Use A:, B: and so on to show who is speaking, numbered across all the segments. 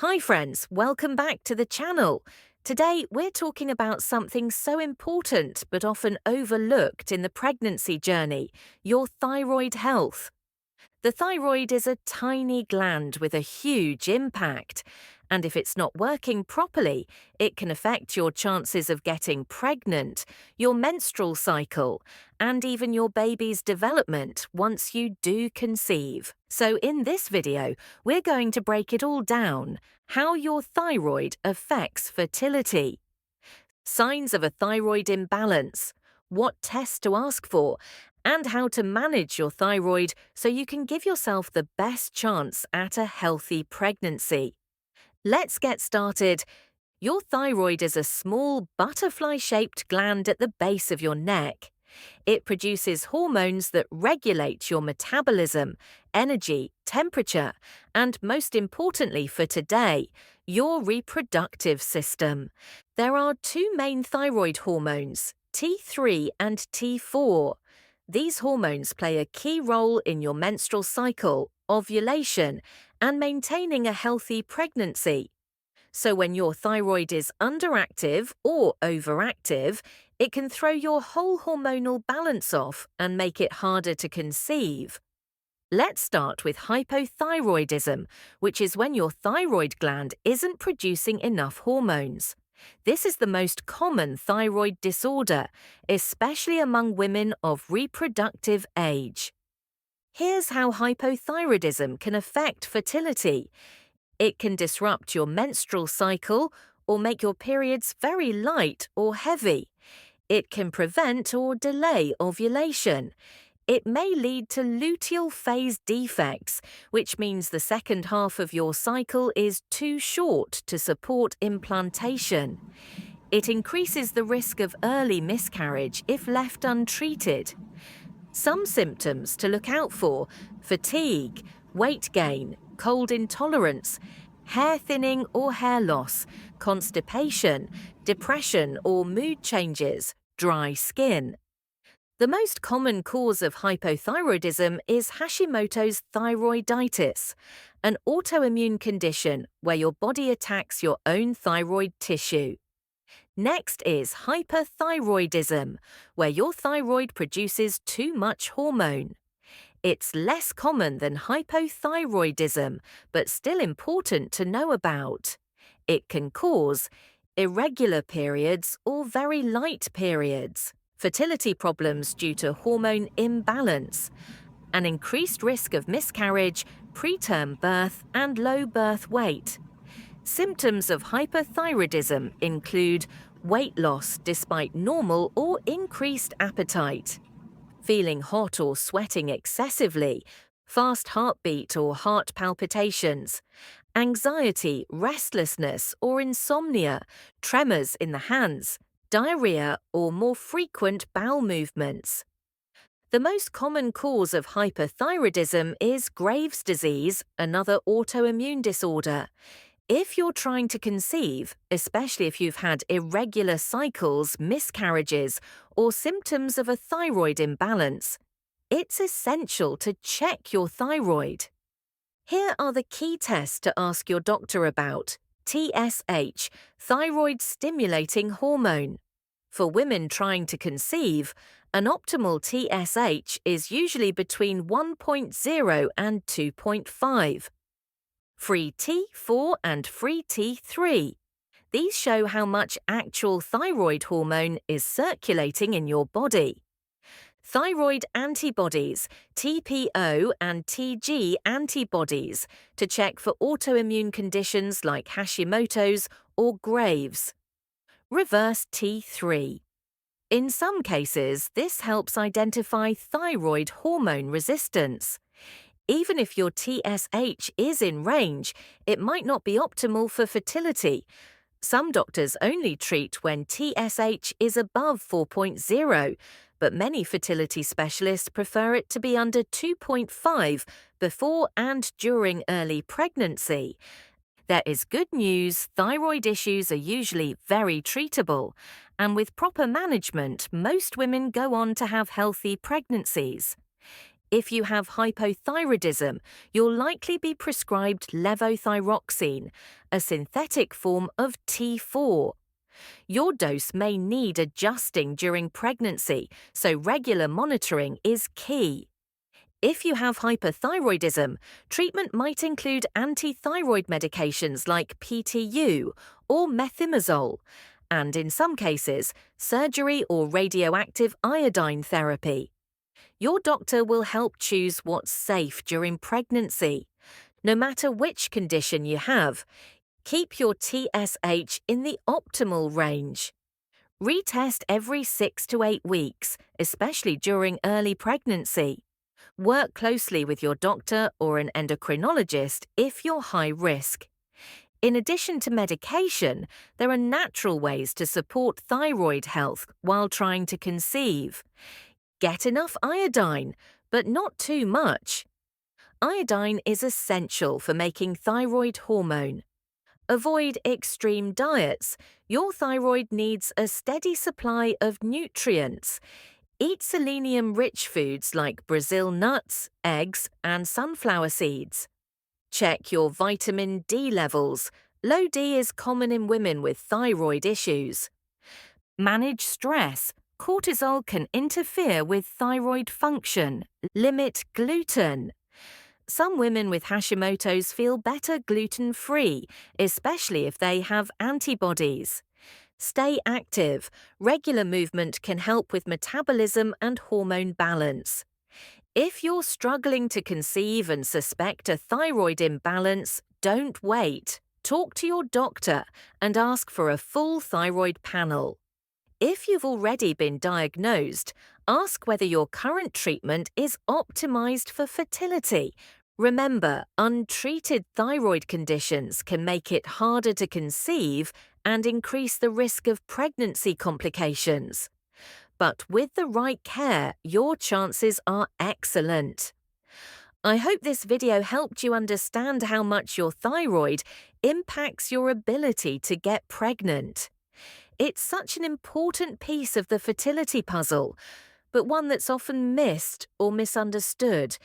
A: Hi friends, welcome back to the channel. Today we're talking about something so important but often overlooked in the pregnancy journey, your thyroid health. The thyroid is a tiny gland with a huge impact, and if it's not working properly, it can affect your chances of getting pregnant, your menstrual cycle, and even your baby's development once you do conceive. So in this video, we're going to break it all down: how your thyroid affects fertility, signs of a thyroid imbalance, what tests to ask for, and how to manage your thyroid so you can give yourself the best chance at a healthy pregnancy. Let's get started. Your thyroid is a small butterfly-shaped gland at the base of your neck. It produces hormones that regulate your metabolism, energy, temperature, and most importantly for today, your reproductive system. There are two main thyroid hormones, T3 and T4. These hormones play a key role in your menstrual cycle, ovulation, and maintaining a healthy pregnancy. So when your thyroid is underactive or overactive, it can throw your whole hormonal balance off and make it harder to conceive. Let's start with hypothyroidism, which is when your thyroid gland isn't producing enough hormones. This is the most common thyroid disorder, especially among women of reproductive age. Here's how hypothyroidism can affect fertility. It can disrupt your menstrual cycle or make your periods very light or heavy. It can prevent or delay ovulation. It may lead to luteal phase defects, which means the second half of your cycle is too short to support implantation. It increases the risk of early miscarriage if left untreated. Some symptoms to look out for: fatigue, weight gain, cold intolerance, hair thinning or hair loss, constipation, depression or mood changes, dry skin. The most common cause of hypothyroidism is Hashimoto's thyroiditis, an autoimmune condition where your body attacks your own thyroid tissue. Next is hyperthyroidism, where your thyroid produces too much hormone. It's less common than hypothyroidism, but still important to know about. It can cause irregular periods or very light periods, fertility problems due to hormone imbalance, an increased risk of miscarriage, preterm birth, and low birth weight. Symptoms of hyperthyroidism include weight loss despite normal or increased appetite, feeling hot or sweating excessively, fast heartbeat or heart palpitations, anxiety, restlessness or insomnia, tremors in the hands, diarrhea or more frequent bowel movements. The most common cause of hyperthyroidism is Graves' disease, another autoimmune disorder. If you're trying to conceive, especially if you've had irregular cycles, miscarriages, or symptoms of a thyroid imbalance, it's essential to check your thyroid. Here are the key tests to ask your doctor about. TSH, thyroid stimulating hormone. For women trying to conceive, an optimal TSH is usually between 1.0 and 2.5. Free T4 and free T3. These show how much actual thyroid hormone is circulating in your body. Thyroid antibodies, TPO and TG antibodies, to check for autoimmune conditions like Hashimotos or Graves. Reverse T3. In some cases, this helps identify thyroid hormone resistance. Even if your TSH is in range, it might not be optimal for fertility. Some doctors only treat when TSH is above 4.0, but many fertility specialists prefer it to be under 2.5 before and during early pregnancy. There is good news: thyroid issues are usually very treatable, and with proper management, most women go on to have healthy pregnancies. If you have hypothyroidism, you'll likely be prescribed levothyroxine, a synthetic form of T4. Your dose may need adjusting during pregnancy, so regular monitoring is key. If you have hyperthyroidism, treatment might include anti-thyroid medications like PTU or methimazole, and in some cases, surgery or radioactive iodine therapy. Your doctor will help choose what's safe during pregnancy. No matter which condition you have, keep your TSH in the optimal range. Retest every 6 to 8 weeks, especially during early pregnancy. Work closely with your doctor or an endocrinologist if you're high risk. In addition to medication, there are natural ways to support thyroid health while trying to conceive. Get enough iodine, but not too much. Iodine is essential for making thyroid hormone. Avoid extreme diets. Your thyroid needs a steady supply of nutrients. Eat selenium-rich foods like Brazil nuts, eggs, and sunflower seeds. Check your vitamin D levels. Low D is common in women with thyroid issues. Manage stress. Cortisol can interfere with thyroid function. Limit gluten. Some women with Hashimotos feel better gluten-free, especially if they have antibodies. Stay active. Regular movement can help with metabolism and hormone balance. If you're struggling to conceive and suspect a thyroid imbalance, don't wait. Talk to your doctor and ask for a full thyroid panel. If you've already been diagnosed, ask whether your current treatment is optimized for fertility. Remember, untreated thyroid conditions can make it harder to conceive and increase the risk of pregnancy complications. But with the right care, your chances are excellent. I hope this video helped you understand how much your thyroid impacts your ability to get pregnant. It's such an important piece of the fertility puzzle, but one that's often missed or misunderstood.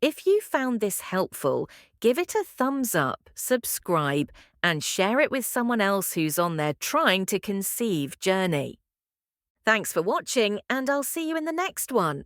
A: If you found this helpful, give it a thumbs up, subscribe, and share it with someone else who's on their trying to conceive journey. Thanks for watching, and I'll see you in the next one.